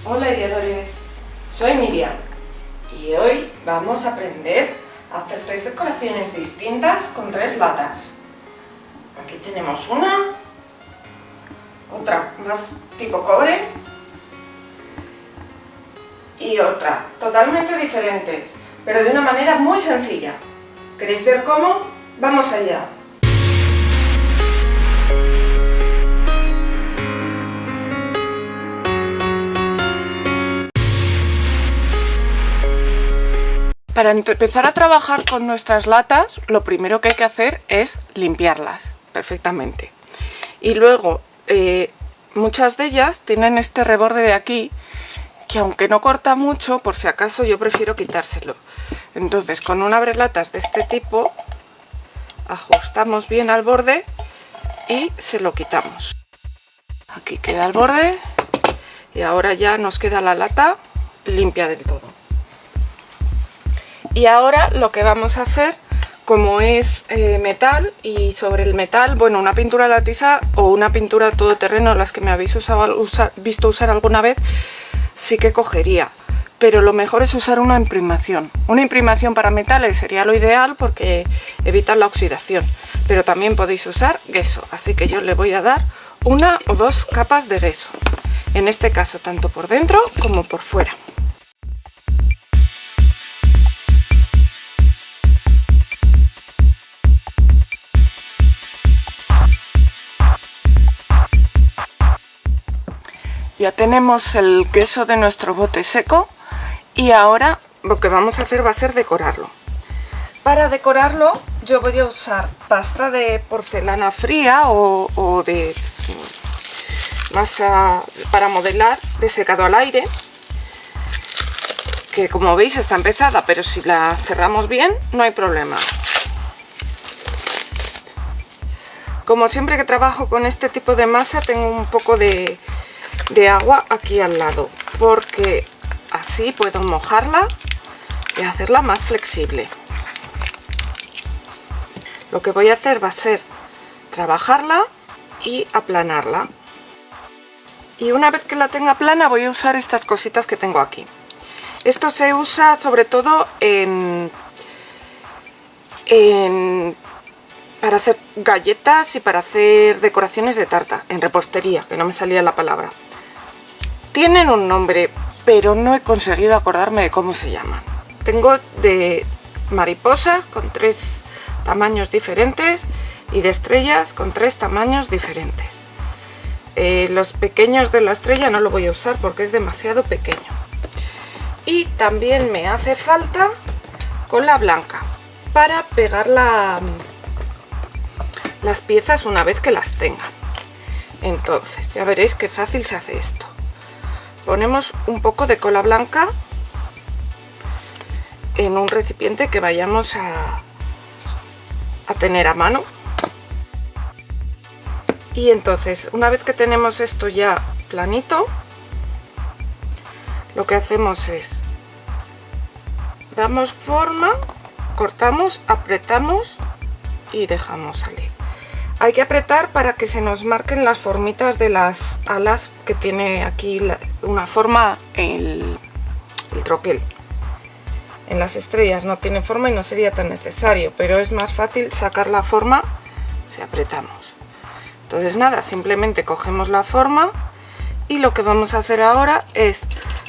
Hola ideadores, soy Miriam y hoy vamos a aprender a hacer 3 decoraciones distintas con 3 latas. Aquí tenemos una, otra más tipo cobre y otra totalmente diferentes, pero de una manera muy sencilla. ¿Queréis ver cómo? ¡Vamos allá! Para empezar a trabajar con nuestras latas, lo primero que hay que hacer es limpiarlas perfectamente. Y luego, muchas de ellas tienen este reborde de aquí, que aunque no corta mucho, por si acaso yo prefiero quitárselo. Entonces, con un abrelatas de este tipo, ajustamos bien al borde y se lo quitamos. Aquí queda el borde y ahora ya nos queda la lata limpia del todo. Y ahora lo que vamos a hacer, como es metal, y sobre el metal, bueno, una pintura latiza o una pintura todoterreno, las que me habéis visto usar alguna vez, sí que cogería. Pero lo mejor es usar una imprimación. Una imprimación para metales sería lo ideal porque evita la oxidación. Pero también podéis usar gesso, así que yo le voy a dar 1 o 2 capas de gesso. En este caso, tanto por dentro como por fuera. Ya tenemos el queso de nuestro bote seco y ahora lo que vamos a hacer va a ser decorarlo. Para decorarlo yo voy a usar pasta de porcelana fría o de masa para modelar de secado al aire, que como veis está empezada, pero si la cerramos bien no hay problema. Como siempre que trabajo con este tipo de masa tengo un poco de agua aquí al lado, porque así puedo mojarla y hacerla más flexible. Lo que voy a hacer va a ser trabajarla y aplanarla. Y una vez que la tenga plana voy a usar estas cositas que tengo aquí. Esto se usa sobre todo para hacer galletas y para hacer decoraciones de tarta, en repostería, que no me salía la palabra. Tienen un nombre, pero no he conseguido acordarme de cómo se llaman. Tengo de mariposas con 3 tamaños diferentes y de estrellas con 3 tamaños diferentes. Los pequeños de la estrella no lo voy a usar porque es demasiado pequeño. Y también me hace falta cola blanca para pegar las piezas una vez que las tenga. Entonces, ya veréis qué fácil se hace esto. Ponemos un poco de cola blanca en un recipiente que vayamos a tener a mano. Y entonces, una vez que tenemos esto ya planito, lo que hacemos es damos forma, cortamos, apretamos y dejamos salir. Hay que apretar para que se nos marquen las formitas de las alas, que tiene aquí una forma el troquel. En las estrellas no tiene forma y no sería tan necesario, pero es más fácil sacar la forma si apretamos. Entonces nada, simplemente cogemos la forma y lo que vamos a hacer ahora es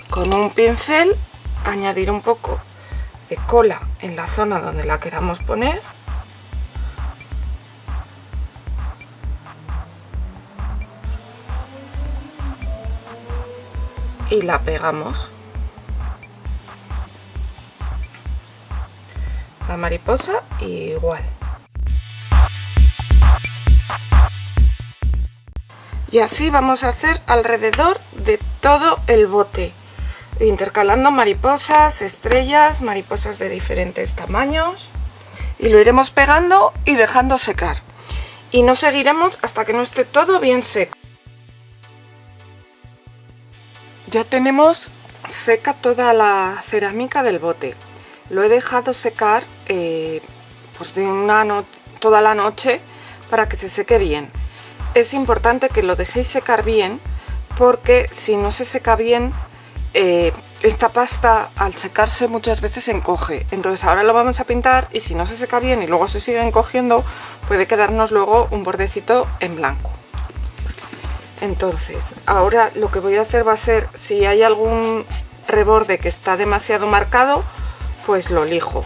con un pincel añadir un poco de cola en la zona donde la queramos poner. Y la pegamos. La mariposa igual. Y así vamos a hacer alrededor de todo el bote, intercalando mariposas, estrellas, mariposas de diferentes tamaños, y lo iremos pegando y dejando secar. Y no seguiremos hasta que no esté todo bien seco. Ya tenemos seca toda la cerámica del bote. Lo he dejado secar pues toda la noche para que se seque bien. Es importante que lo dejéis secar bien porque si no se seca bien esta pasta al secarse muchas veces se encoge. Entonces ahora lo vamos a pintar y si no se seca bien y luego se sigue encogiendo, puede quedarnos luego un bordecito en blanco. Entonces ahora lo que voy a hacer va a ser, si hay algún reborde que está demasiado marcado, pues lo lijo.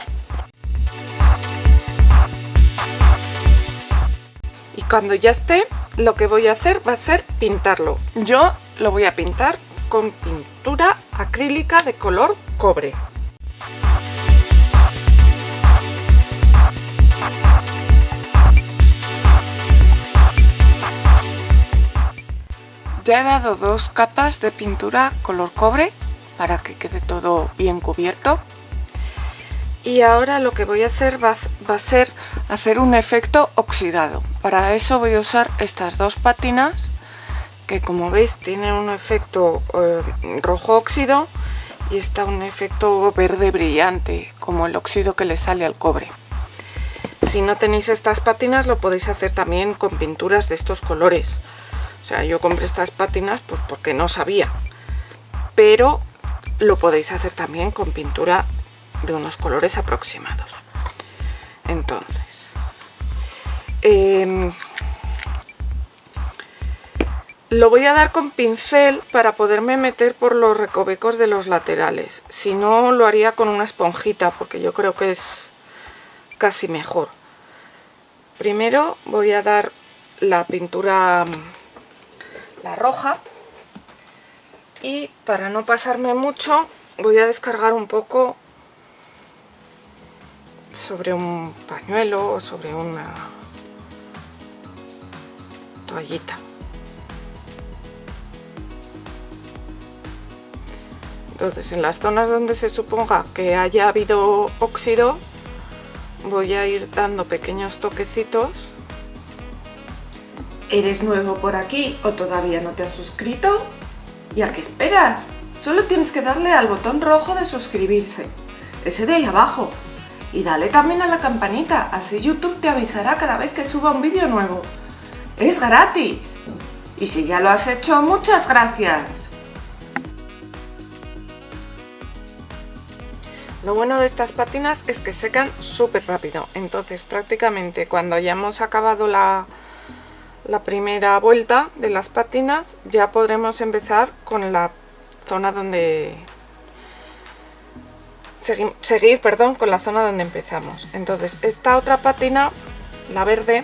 Y cuando ya esté, lo que voy a hacer va a ser pintarlo. Yo lo voy a pintar con pintura acrílica de color cobre. Ya he dado 2 capas de pintura color cobre para que quede todo bien cubierto. Y ahora lo que voy a hacer va a ser hacer un efecto oxidado. Para eso voy a usar estas 2 pátinas que, como veis, tienen un efecto rojo óxido y está un efecto verde brillante, como el óxido que le sale al cobre. Si no tenéis estas pátinas, lo podéis hacer también con pinturas de estos colores. O sea, yo compré estas pátinas pues porque no sabía, pero lo podéis hacer también con pintura de unos colores aproximados. Entonces, lo voy a dar con pincel para poderme meter por los recovecos de los laterales. Si no, lo haría con una esponjita porque yo creo que es casi mejor. Primero voy a dar la pintura, la roja, y para no pasarme mucho voy a descargar un poco sobre un pañuelo o sobre una toallita. Entonces, en las zonas donde se suponga que haya habido óxido, voy a ir dando pequeños toquecitos. ¿Eres nuevo por aquí o todavía no te has suscrito? ¿Y a qué esperas? Solo tienes que darle al botón rojo de suscribirse, ese de ahí abajo. Y dale también a la campanita, así YouTube te avisará cada vez que suba un vídeo nuevo. ¡Es gratis! Y si ya lo has hecho, ¡muchas gracias! Lo bueno de estas pátinas es que secan súper rápido. Entonces, prácticamente cuando hayamos acabado la primera vuelta de las pátinas, ya podremos empezar con la zona donde... Seguir con la zona donde empezamos. Entonces, esta otra pátina, la verde,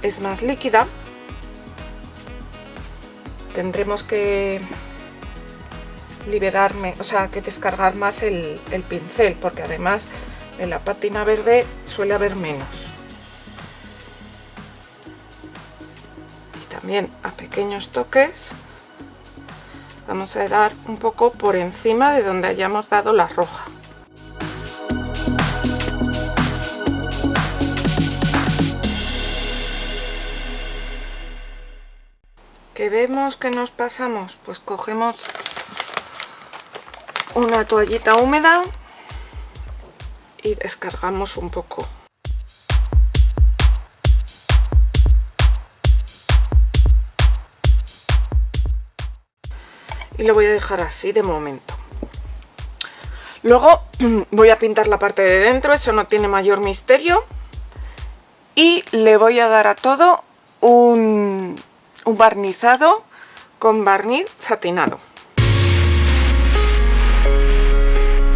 es más líquida. Tendremos que que descargar más el pincel, porque además en la pátina verde suele haber menos. Y también a pequeños toques vamos a dar un poco por encima de donde hayamos dado la roja. ¿Que vemos que nos pasamos? Pues cogemos una toallita húmeda y descargamos un poco. Y lo voy a dejar así de momento. Luego voy a pintar la parte de dentro, eso no tiene mayor misterio. Y le voy a dar a todo un barnizado con barniz satinado.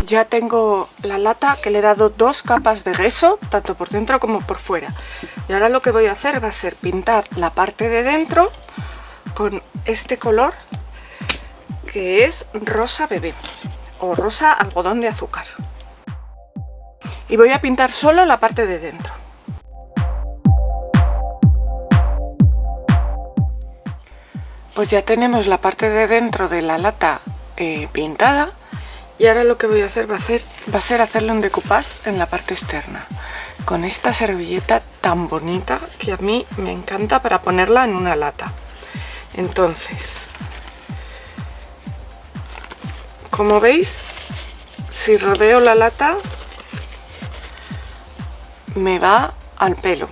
Ya tengo la lata que le he dado 2 capas de gesso, tanto por dentro como por fuera. Y ahora lo que voy a hacer va a ser pintar la parte de dentro con este color que es rosa bebé o rosa algodón de azúcar. Y voy a pintar solo la parte de dentro. Pues ya tenemos la parte de dentro de la lata pintada. Y ahora lo que voy a hacer va a ser hacerle un decoupage en la parte externa con esta servilleta tan bonita que a mí me encanta para ponerla en una lata. Entonces, como veis, si rodeo la lata me va al pelo.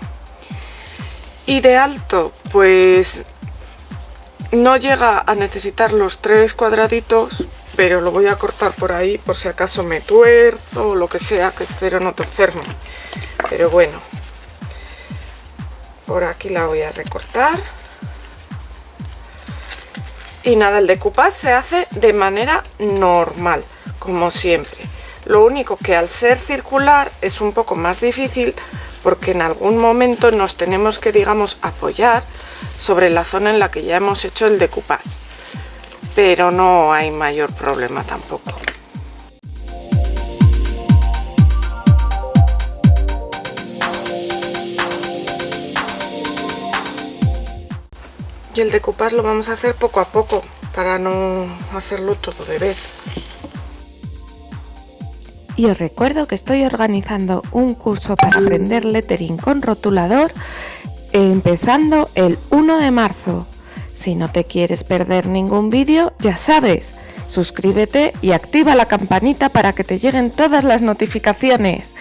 Y de alto, pues no llega a necesitar los 3 cuadraditos, pero lo voy a cortar por ahí por si acaso me tuerzo o lo que sea, que espero no torcerme. Pero bueno, por aquí la voy a recortar. Y nada, el decoupage se hace de manera normal, como siempre. Lo único que al ser circular es un poco más difícil porque en algún momento nos tenemos que, digamos, apoyar sobre la zona en la que ya hemos hecho el decoupage. Pero no hay mayor problema tampoco. Y el decoupage lo vamos a hacer poco a poco para no hacerlo todo de vez. Y os recuerdo que estoy organizando un curso para aprender lettering con rotulador empezando el 1 de marzo. Si no te quieres perder ningún vídeo, ya sabes, suscríbete y activa la campanita para que te lleguen todas las notificaciones.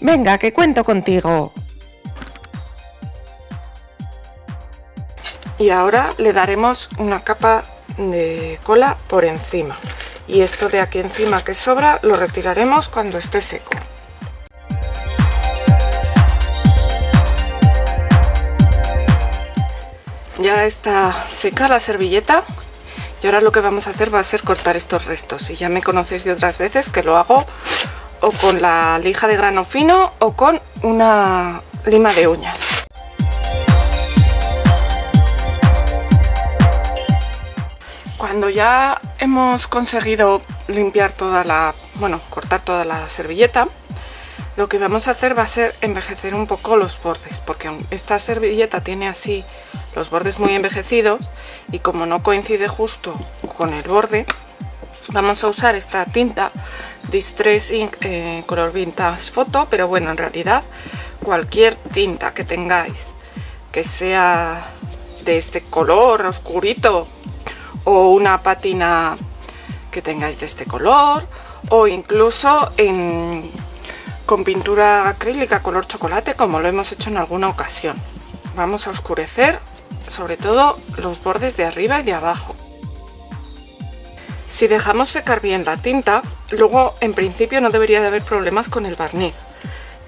Venga, que cuento contigo. Y ahora le daremos una capa de cola por encima. Y esto de aquí encima que sobra lo retiraremos cuando esté seco. Ya está seca la servilleta y ahora lo que vamos a hacer va a ser cortar estos restos. Y ya me conocéis de otras veces que lo hago o con la lija de grano fino o con una lima de uñas. Cuando ya hemos conseguido limpiar toda la, cortar toda la servilleta, lo que vamos a hacer va a ser envejecer un poco los bordes, porque esta servilleta tiene así los bordes muy envejecidos y como no coincide justo con el borde, vamos a usar esta tinta Distress Ink color Vintage Photo, pero bueno, en realidad cualquier tinta que tengáis que sea de este color oscurito o una pátina que tengáis de este color o incluso con pintura acrílica color chocolate, como lo hemos hecho en alguna ocasión. Vamos a oscurecer sobre todo los bordes de arriba y de abajo. Si dejamos secar bien la tinta, luego en principio no debería de haber problemas con el barniz,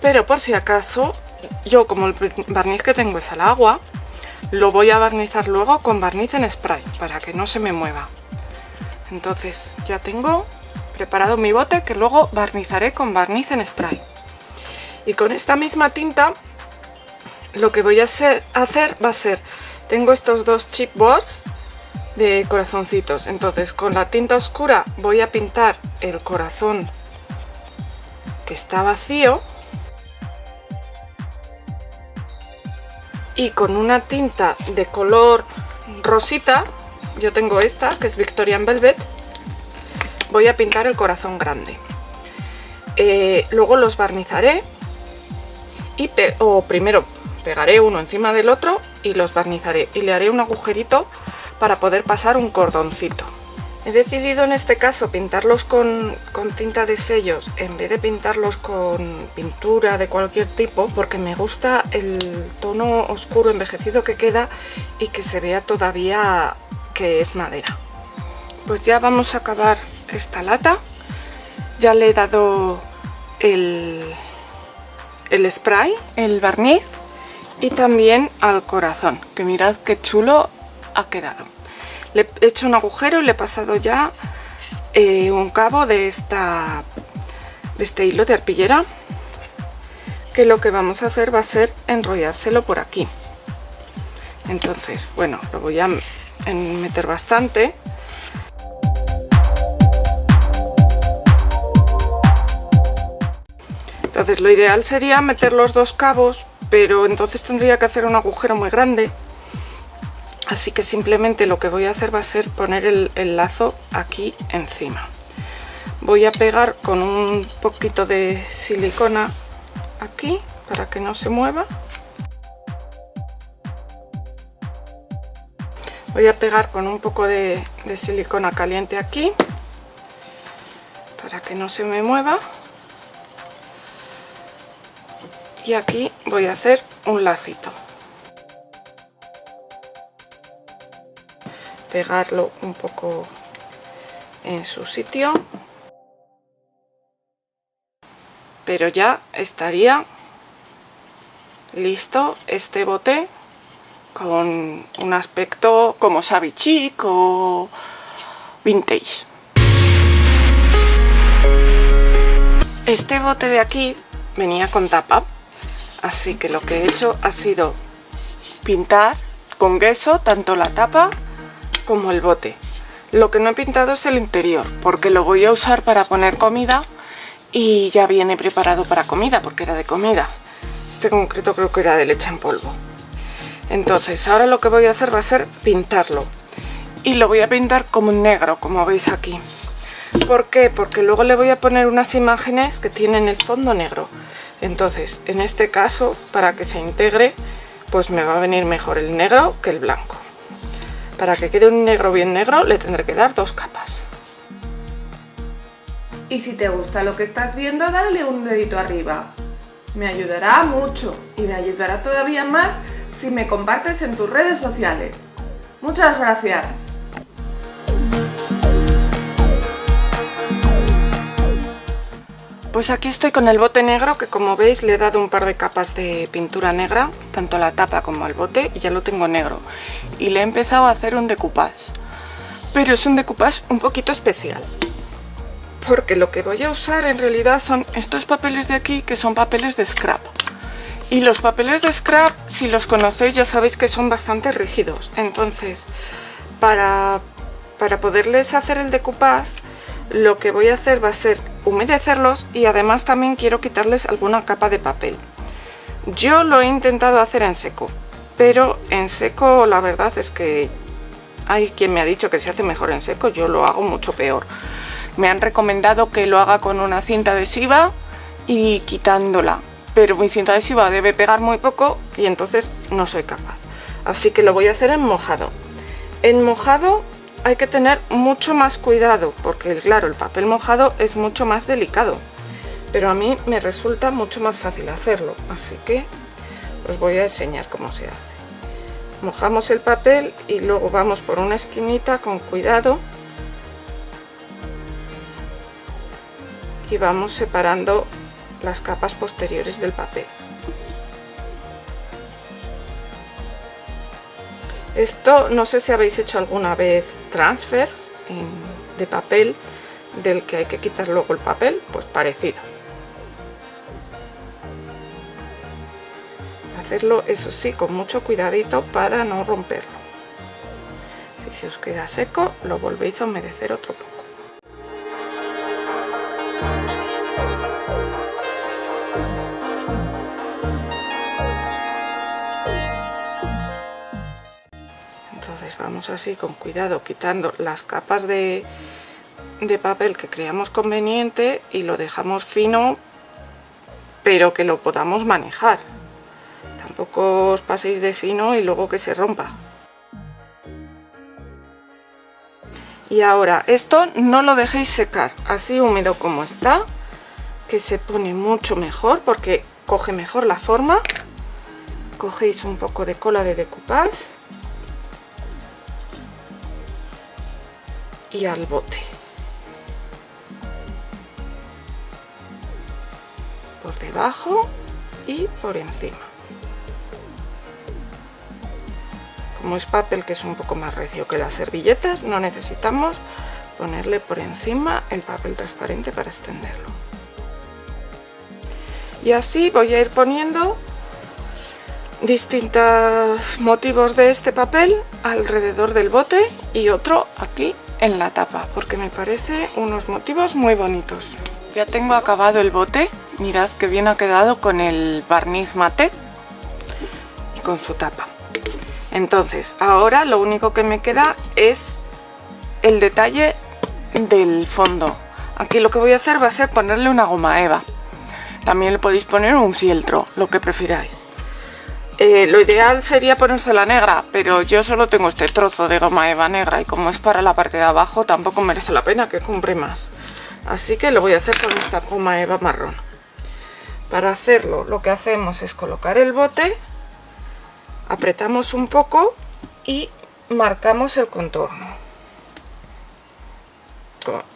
pero por si acaso, yo como el barniz que tengo es al agua, lo voy a barnizar luego con barniz en spray para que no se me mueva. Entonces ya tengo preparado mi bote que luego barnizaré con barniz en spray. Y con esta misma tinta lo que voy a hacer va a ser, tengo estos dos chipboards de corazoncitos, entonces con la tinta oscura voy a pintar el corazón que está vacío y con una tinta de color rosita, yo tengo esta que es Victorian Velvet, voy a pintar el corazón grande. Luego los barnizaré o primero pegaré uno encima del otro y los barnizaré y le haré un agujerito para poder pasar un cordoncito. He decidido en este caso pintarlos con tinta de sellos en vez de pintarlos con pintura de cualquier tipo, porque me gusta el tono oscuro envejecido que queda y que se vea todavía que es madera. Pues ya vamos a acabar esta lata. Ya le he dado el spray, el barniz y también al corazón, que mirad qué chulo ha quedado. Le he hecho un agujero y le he pasado ya un cabo de este hilo de arpillera, que lo que vamos a hacer va a ser enrollárselo por aquí. Entonces, bueno, lo voy a meter bastante. Entonces lo ideal sería meter los dos cabos, pero entonces tendría que hacer un agujero muy grande. Así que simplemente lo que voy a hacer va a ser poner el lazo aquí encima. Voy a pegar con un poquito de silicona aquí para que no se mueva. Voy a pegar con un poco de silicona caliente aquí para que no se me mueva. Y aquí voy a hacer un lacito. Pegarlo un poco en su sitio. Pero ya estaría listo este bote con un aspecto como shabby chic o vintage. Este bote de aquí venía con tapa, así que lo que he hecho ha sido pintar con gesso tanto la tapa como el bote. Lo que no he pintado es el interior, porque lo voy a usar para poner comida y ya viene preparado para comida, porque era de comida. Este concreto creo que era de leche en polvo. Entonces ahora lo que voy a hacer va a ser pintarlo. Y lo voy a pintar como en negro, como veis aquí. ¿Por qué? Porque luego le voy a poner unas imágenes que tienen el fondo negro. Entonces, en este caso, para que se integre, pues me va a venir mejor el negro que el blanco. Para que quede un negro bien negro, le tendré que dar 2 capas. Y si te gusta lo que estás viendo, dale un dedito arriba. Me ayudará mucho y me ayudará todavía más si me compartes en tus redes sociales. Muchas gracias. Pues aquí estoy con el bote negro, que como veis le he dado un par de capas de pintura negra, tanto a la tapa como al bote, y ya lo tengo negro. Y le he empezado a hacer un decoupage. Pero es un decoupage un poquito especial, porque lo que voy a usar en realidad son estos papeles de aquí, que son papeles de scrap. Y los papeles de scrap, si los conocéis, ya sabéis que son bastante rígidos. Entonces, para poderles hacer el decoupage, lo que voy a hacer va a ser humedecerlos y además también quiero quitarles alguna capa de papel. Yo lo he intentado hacer en seco, pero en seco la verdad es que hay quien me ha dicho que se hace mejor en seco, yo lo hago mucho peor. Me han recomendado que lo haga con una cinta adhesiva y quitándola, pero mi cinta adhesiva debe pegar muy poco y entonces no soy capaz. Así que lo voy a hacer en mojado. En mojado hay que tener mucho más cuidado, porque claro, el papel mojado es mucho más delicado, pero a mí me resulta mucho más fácil hacerlo, así que os voy a enseñar cómo se hace. Mojamos el papel y luego vamos por una esquinita con cuidado y vamos separando las capas posteriores del papel. Esto no sé si habéis hecho alguna vez transfer de papel del que hay que quitar luego el papel, pues parecido. Hacerlo, eso sí, con mucho cuidadito para no romperlo. Si se os queda seco, lo volvéis a humedecer otro poco. Entonces vamos así con cuidado quitando las capas de papel que creamos conveniente y lo dejamos fino, pero que lo podamos manejar. Tampoco os paséis de fino y luego que se rompa. Y ahora esto no lo dejéis secar, así húmedo como está, que se pone mucho mejor porque coge mejor la forma. Cogéis un poco de cola de decoupage y al bote. Por debajo y por encima. Como es papel que es un poco más recio que las servilletas, no necesitamos ponerle por encima el papel transparente para extenderlo. Y así voy a ir poniendo distintos motivos de este papel alrededor del bote y otro aquí en la tapa, porque me parece unos motivos muy bonitos. Ya tengo acabado el bote, mirad que bien ha quedado con el barniz mate y con su tapa. Entonces ahora lo único que me queda es el detalle del fondo. Aquí lo que voy a hacer va a ser ponerle una goma eva. También le podéis poner un fieltro, lo que prefiráis. Lo ideal sería ponérsela negra, pero yo solo tengo este trozo de goma eva negra y como es para la parte de abajo tampoco merece la pena que compre más. Así que lo voy a hacer con esta goma eva marrón. Para hacerlo lo que hacemos es colocar el bote, apretamos un poco y marcamos el contorno.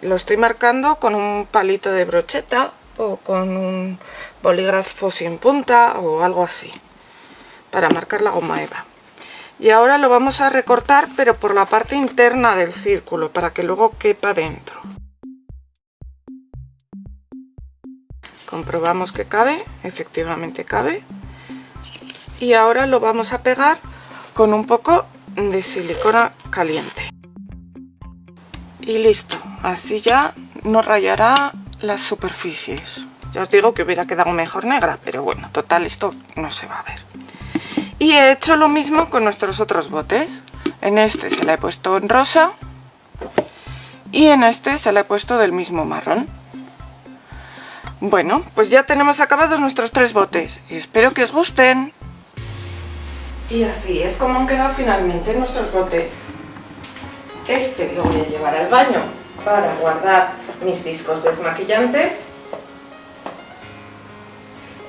Lo estoy marcando con un palito de brocheta o con un bolígrafo sin punta o algo así, para marcar la goma eva. Y ahora lo vamos a recortar, pero por la parte interna del círculo, para que luego quepa dentro. Comprobamos que cabe, efectivamente cabe. Y ahora lo vamos a pegar con un poco de silicona caliente. Y listo, así ya no rayará las superficies. Ya os digo que hubiera quedado mejor negra, pero bueno, total, esto no se va a ver. Y he hecho lo mismo con nuestros otros botes. En este se la he puesto en rosa y en este se la he puesto del mismo marrón. Bueno, pues ya tenemos acabados nuestros 3 botes y espero que os gusten. Y así es como han quedado finalmente nuestros botes. Este lo voy a llevar al baño para guardar mis discos desmaquillantes.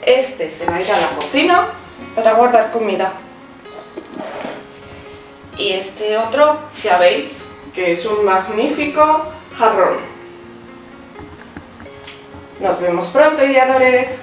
Este se va a ir a la cocina para guardar comida. Y este otro, ya veis, que es un magnífico jarrón. Nos vemos pronto, ideadores.